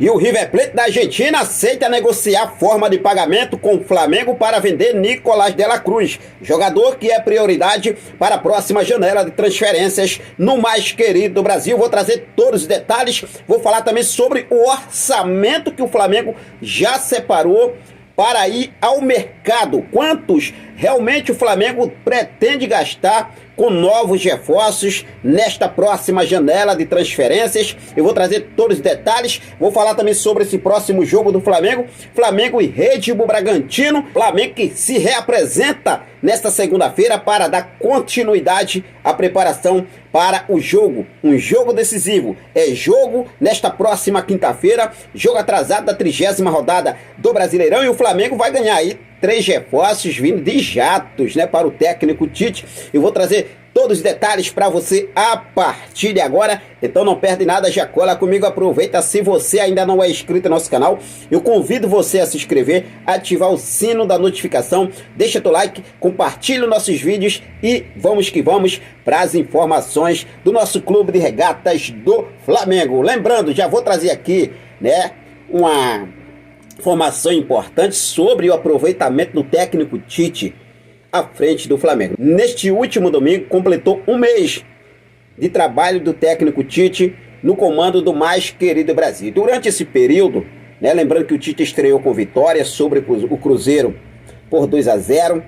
E o River Plate da Argentina aceita negociar forma de pagamento com o Flamengo para vender Nicolás de la Cruz, jogador que é prioridade para a próxima janela de transferências no mais querido do Brasil. Vou trazer todos os detalhes, vou falar também sobre o orçamento que o Flamengo já separou para ir ao mercado. Quantos realmente o Flamengo pretende gastar com novos reforços nesta próxima janela de transferências? Eu vou trazer todos os detalhes, vou falar também sobre esse próximo jogo do Flamengo, Flamengo e Red Bull Bragantino, Flamengo que se reapresenta nesta segunda-feira para dar continuidade à preparação para o jogo, um jogo decisivo, é jogo nesta próxima quinta-feira, jogo atrasado da 30ª rodada do Brasileirão, e o Flamengo vai ganhar aí 3 reforços vindo de jatos, né, para o técnico Tite. Eu vou trazer todos os detalhes para você a partir de agora, então não perde nada, já cola comigo, aproveita. Se você ainda não é inscrito no nosso canal, eu convido você a se inscrever, ativar o sino da notificação, deixa teu like, compartilha os nossos vídeos e vamos que vamos para as informações do nosso clube de regatas do Flamengo. Lembrando, já vou trazer aqui, né, uma informação importante sobre o aproveitamento do técnico Tite à frente do Flamengo. Neste último domingo completou um mês de trabalho do técnico Tite no comando do mais querido Brasil. Durante esse período, né, lembrando que o Tite estreou com vitória sobre o Cruzeiro por 2-0,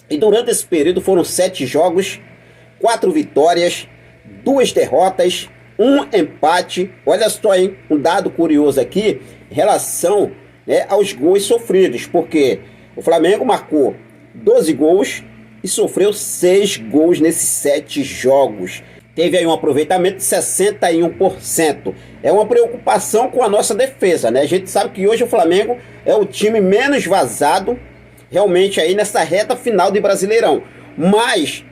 e durante esse período foram 7 jogos, 4 vitórias, 2 derrotas, 1 empate. Olha só, hein, um dado curioso aqui em relação, né, aos gols sofridos, porque o Flamengo marcou 12 gols e sofreu 6 gols nesses 7 jogos. Teve aí um aproveitamento de 61%. É uma preocupação com a nossa defesa, né? A gente sabe que hoje o Flamengo é o time menos vazado realmente aí nessa reta final de Brasileirão. Mas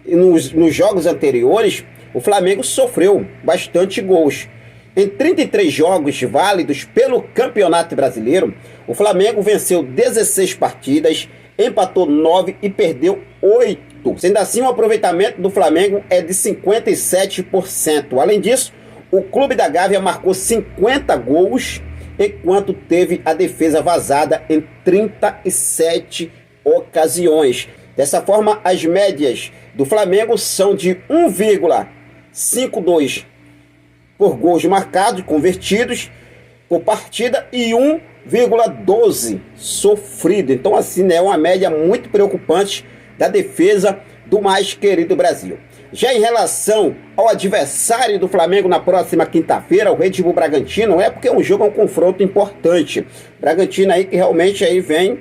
nos jogos anteriores o Flamengo sofreu bastante gols. Em 33 jogos válidos pelo Campeonato Brasileiro, o Flamengo venceu 16 partidas, empatou 9 e perdeu 8. Sendo assim, o aproveitamento do Flamengo é de 57%. Além disso, o Clube da Gávea marcou 50 gols, enquanto teve a defesa vazada em 37 ocasiões. Dessa forma, as médias do Flamengo são de 1,52 por gols marcados, convertidos por partida, e 1,12 sofrido. Então assim, né, é uma média muito preocupante da defesa do mais querido Brasil. Já em relação ao adversário do Flamengo na próxima quinta-feira, o Red Bull Bragantino, é porque é um jogo, é um confronto importante. Bragantino aí que realmente aí vem,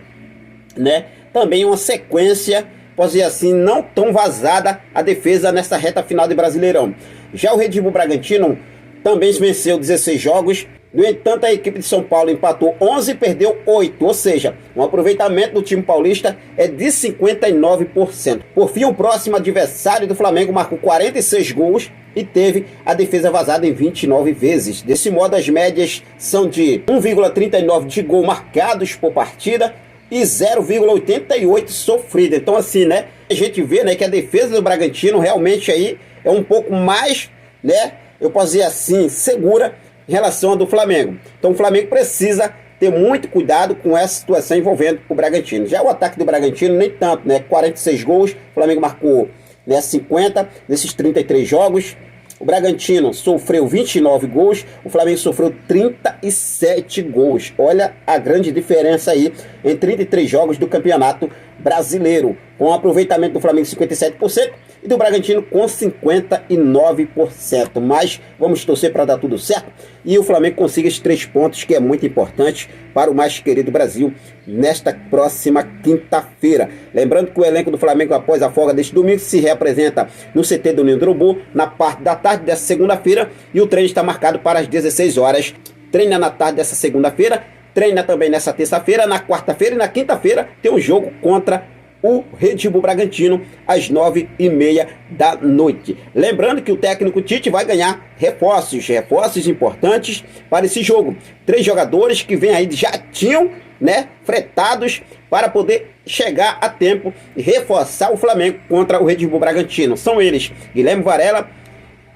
né, também uma sequência, pode dizer assim, não tão vazada a defesa nessa reta final de Brasileirão. Já o Red Bull Bragantino também venceu 16 jogos, no entanto a equipe de São Paulo empatou 11 e perdeu 8, ou seja, o aproveitamento do time paulista é de 59%. Por fim, o próximo adversário do Flamengo marcou 46 gols e teve a defesa vazada em 29 vezes. Desse modo, as médias são de 1,39 de gol marcados por partida e 0,88 sofrido. Então assim, né, a gente vê, né, que a defesa do Bragantino realmente aí é um pouco mais, né, eu posso dizer assim, segura em relação ao do Flamengo. Então o Flamengo precisa ter muito cuidado com essa situação envolvendo o Bragantino. Já o ataque do Bragantino nem tanto, né, 46 gols, o Flamengo marcou, né, 50 nesses 33 jogos. O Bragantino sofreu 29 gols, o Flamengo sofreu 37 gols. Olha a grande diferença aí em 33 jogos do Campeonato Brasileiro, com o aproveitamento do Flamengo 57% e do Bragantino com 59%. Mas vamos torcer para dar tudo certo e o Flamengo consiga esses 3 pontos, que é muito importante para o mais querido Brasil nesta próxima quinta-feira. Lembrando que o elenco do Flamengo, após a folga deste domingo, se reapresenta no CT do Ninho do Urubu na parte da tarde dessa segunda-feira, e o treino está marcado para as 16 horas. Treina na tarde dessa segunda-feira, treina também nessa terça-feira, na quarta-feira e na quinta-feira tem um jogo contra o Red Bull Bragantino às 9h30 da noite. Lembrando que o técnico Tite vai ganhar reforços importantes para esse jogo. 3 jogadores que vêm aí já tinham, né, fretados para poder chegar a tempo e reforçar o Flamengo contra o Red Bull Bragantino. São eles: Guilherme Varela,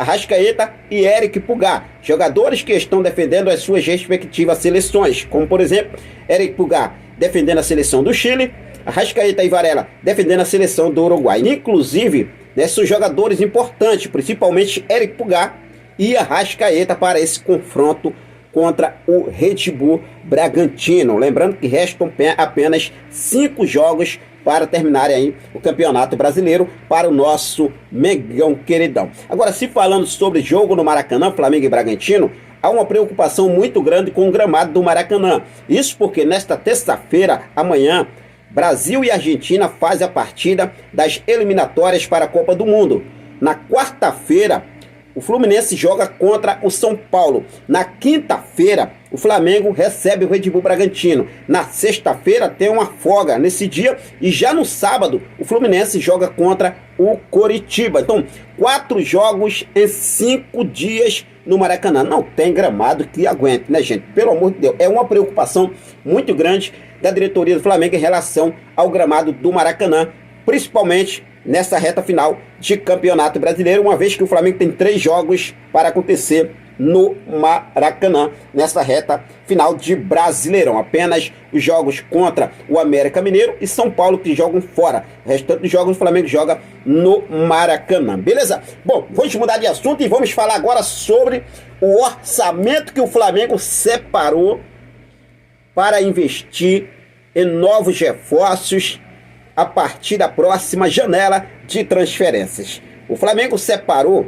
Arrascaeta e Eric Pulgar, jogadores que estão defendendo as suas respectivas seleções, como por exemplo, Eric Pulgar defendendo a seleção do Chile, Arrascaeta e Varela defendendo a seleção do Uruguai. Inclusive, são jogadores importantes, principalmente Eric Pulgar e Arrascaeta, para esse confronto contra o Red Bull Bragantino. Lembrando que restam apenas 5 jogos para terminarem aí o Campeonato Brasileiro para o nosso Mengão queridão. Agora, se falando sobre jogo no Maracanã, Flamengo e Bragantino, há uma preocupação muito grande com o gramado do Maracanã. Isso porque nesta terça-feira, amanhã, Brasil e Argentina fazem a partida das eliminatórias para a Copa do Mundo. Na quarta-feira, o Fluminense joga contra o São Paulo. Na quinta-feira, o Flamengo recebe o Red Bull Bragantino. Na sexta-feira tem uma folga nesse dia. E já no sábado, o Fluminense joga contra o Coritiba. Então, 4 jogos em 5 dias no Maracanã. Não tem gramado que aguente, né, gente? Pelo amor de Deus. É uma preocupação muito grande da diretoria do Flamengo em relação ao gramado do Maracanã, principalmente nessa reta final de Campeonato Brasileiro, uma vez que o Flamengo tem 3 jogos para acontecer no Maracanã, nessa reta final de Brasileirão. Apenas os jogos contra o América Mineiro e São Paulo que jogam fora. O restante dos jogos o Flamengo joga no Maracanã. Beleza? Bom, vamos mudar de assunto e vamos falar agora sobre o orçamento que o Flamengo separou para investir em novos reforços a partir da próxima janela de transferências. O Flamengo separou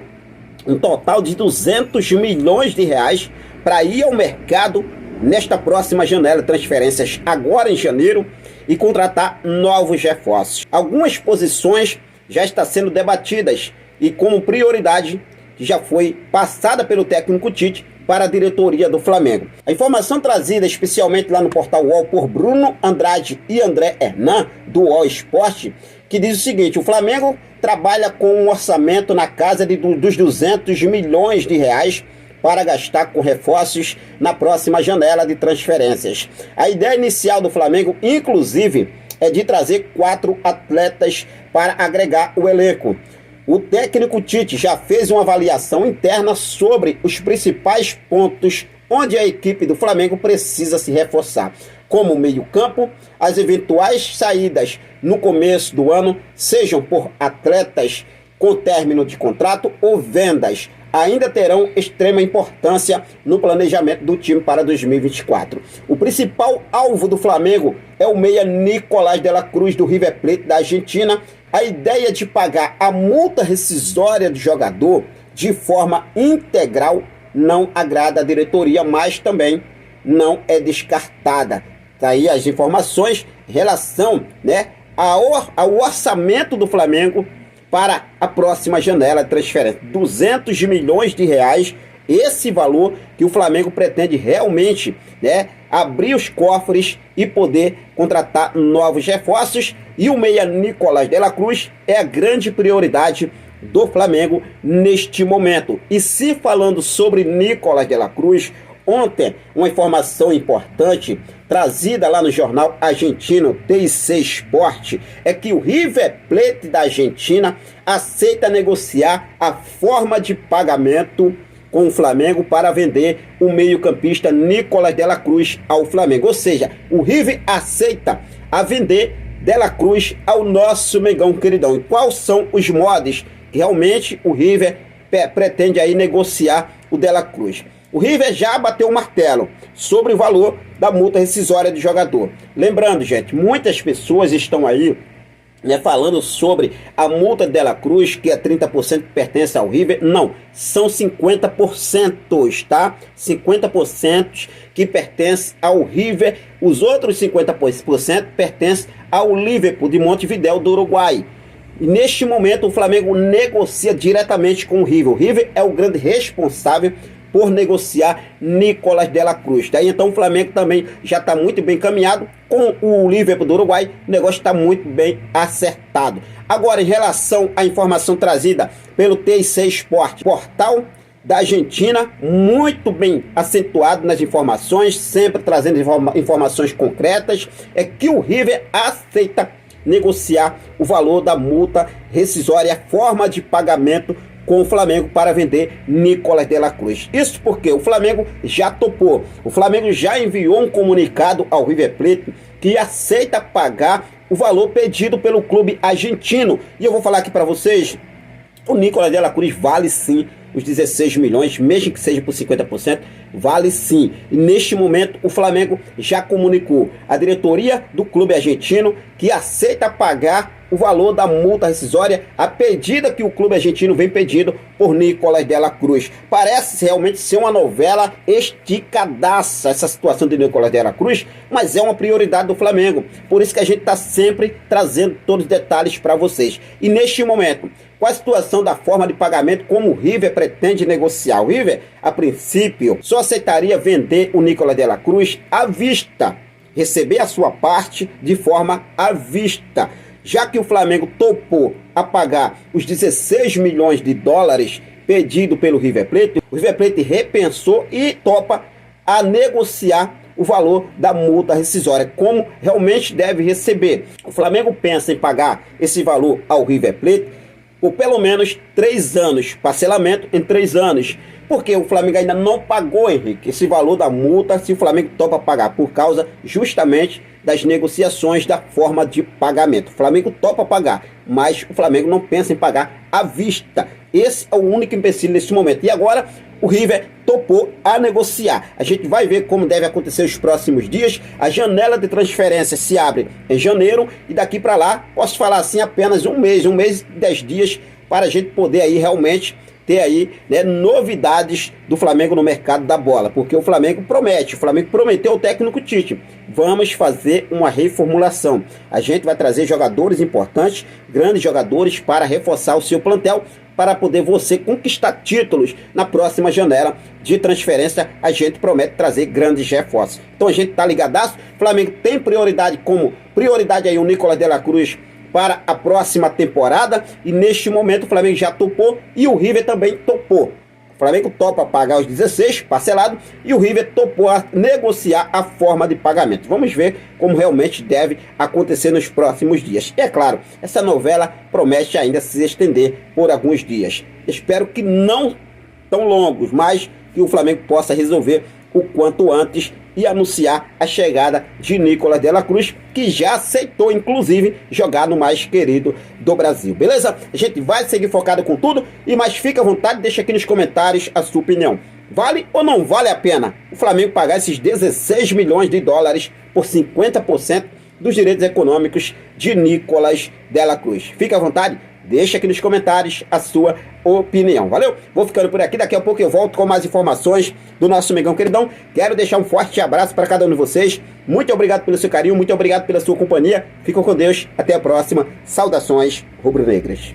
um total de 200 milhões de reais para ir ao mercado nesta próxima janela de transferências, agora em janeiro, e contratar novos reforços. Algumas posições já estão sendo debatidas e como prioridade que já foi passada pelo técnico Tite para a diretoria do Flamengo. A informação trazida especialmente lá no portal UOL por Bruno Andrade e André Hernan, do UOL Esporte, que diz o seguinte: o Flamengo trabalha com um orçamento na casa dos 200 milhões de reais para gastar com reforços na próxima janela de transferências. A ideia inicial do Flamengo, inclusive, é de trazer 4 atletas para agregar o elenco. O técnico Tite já fez uma avaliação interna sobre os principais pontos onde a equipe do Flamengo precisa se reforçar, como o meio-campo, as eventuais saídas no começo do ano, sejam por atletas com término de contrato ou vendas, ainda terão extrema importância no planejamento do time para 2024. O principal alvo do Flamengo é o meia Nicolás de la Cruz, do River Plate da Argentina. A ideia de pagar a multa rescisória do jogador de forma integral não agrada a diretoria, mas também não é descartada. Tá aí as informações em relação, ao orçamento do Flamengo para a próxima janela de transferência. 200 milhões de reais, esse valor que o Flamengo pretende realmente, abrir os cofres e poder contratar novos reforços. E o meia Nicolás de la Cruz é a grande prioridade do Flamengo neste momento. E se falando sobre Nicolás de la Cruz, ontem uma informação importante trazida lá no jornal argentino TIC Sport é que o River Plate da Argentina aceita negociar a forma de pagamento com o Flamengo para vender o meio-campista Nicolás de la Cruz ao Flamengo. Ou seja, o River aceita a vender de la Cruz ao nosso Mengão queridão. E quais são os modos que realmente o River pretende aí negociar o de la Cruz? O River já bateu o martelo sobre o valor da multa rescisória do jogador. Lembrando, gente, muitas pessoas estão aí falando sobre a multa de la Cruz, que é 30% que pertence ao River. Não, são 50%, tá? 50% que pertence ao River. Os outros 50% pertencem ao Liverpool de Montevidéu, do Uruguai. E neste momento o Flamengo negocia diretamente com o River. O River é o grande responsável por negociar Nicolás de la Cruz. Daí então o Flamengo também já está muito bem encaminhado com o Liverpool do Uruguai. O negócio está muito bem acertado. Agora, em relação à informação trazida pelo TIC Sport, portal da Argentina, muito bem acentuado nas informações, sempre trazendo informações concretas, é que o River aceita negociar o valor da multa rescisória, a forma de pagamento com o Flamengo para vender Nicolás de la Cruz. Isso porque o Flamengo já topou. O Flamengo já enviou um comunicado ao River Plate que aceita pagar o valor pedido pelo clube argentino. E eu vou falar aqui para vocês, o Nicolás de la Cruz vale sim os 16 milhões, mesmo que seja por 50%, vale sim. E neste momento o Flamengo já comunicou à diretoria do clube argentino que aceita pagar o valor da multa rescisória, a pedida que o clube argentino vem pedindo por Nicolás de la Cruz. Parece realmente ser uma novela esticadaça essa situação de Nicolás de la Cruz, mas é uma prioridade do Flamengo. Por isso que a gente está sempre trazendo todos os detalhes para vocês. E neste momento, qual a situação da forma de pagamento, como o River pretende negociar? O River, a princípio, só aceitaria vender o Nicolás de la Cruz à vista, receber a sua parte de forma à vista. Já que o Flamengo topou a pagar os 16 milhões de dólares pedido pelo River Plate, o River Plate repensou e topa a negociar o valor da multa rescisória, como realmente deve receber. O Flamengo pensa em pagar esse valor ao River Plate por pelo menos 3 anos, parcelamento em 3 anos, porque o Flamengo ainda não pagou, Henrique, esse valor da multa, se o Flamengo topa pagar, por causa justamente das negociações da forma de pagamento. O Flamengo topa pagar, mas o Flamengo não pensa em pagar à vista. Esse é o único empecilho nesse momento. E agora o River topou a negociar. A gente vai ver como deve acontecer os próximos dias. A janela de transferência se abre em janeiro e daqui para lá, posso falar assim, apenas um mês e 10 dias para a gente poder aí realmente ter aí, né, novidades do Flamengo no mercado da bola, porque o Flamengo prometeu ao técnico Tite, vamos fazer uma reformulação, a gente vai trazer jogadores importantes, grandes jogadores para reforçar o seu plantel, para poder você conquistar títulos na próxima janela de transferência. A gente promete trazer grandes reforços, então a gente tá ligadaço. O Flamengo tem prioridade, como prioridade aí o Nicolás de la Cruz para a próxima temporada, e neste momento o Flamengo já topou e o River também topou. O Flamengo topa pagar os 16 parcelado e o River topou a negociar a forma de pagamento. Vamos ver como realmente deve acontecer nos próximos dias. E é claro, essa novela promete ainda se estender por alguns dias. Espero que não tão longos, mas que o Flamengo possa resolver o quanto antes e anunciar a chegada de Nicolás de la Cruz, que já aceitou, inclusive, jogar no mais querido do Brasil. Beleza? A gente vai seguir focado com tudo, e mais fica à vontade, deixa aqui nos comentários a sua opinião. Vale ou não vale a pena o Flamengo pagar esses 16 milhões de dólares por 50% dos direitos econômicos de Nicolás de la Cruz? Fica à vontade. Deixa aqui nos comentários a sua opinião. Valeu? Vou ficando por aqui. Daqui a pouco eu volto com mais informações do nosso Mengão Queridão. Quero deixar um forte abraço para cada um de vocês. Muito obrigado pelo seu carinho. Muito obrigado pela sua companhia. Fiquem com Deus. Até a próxima. Saudações rubro-negras.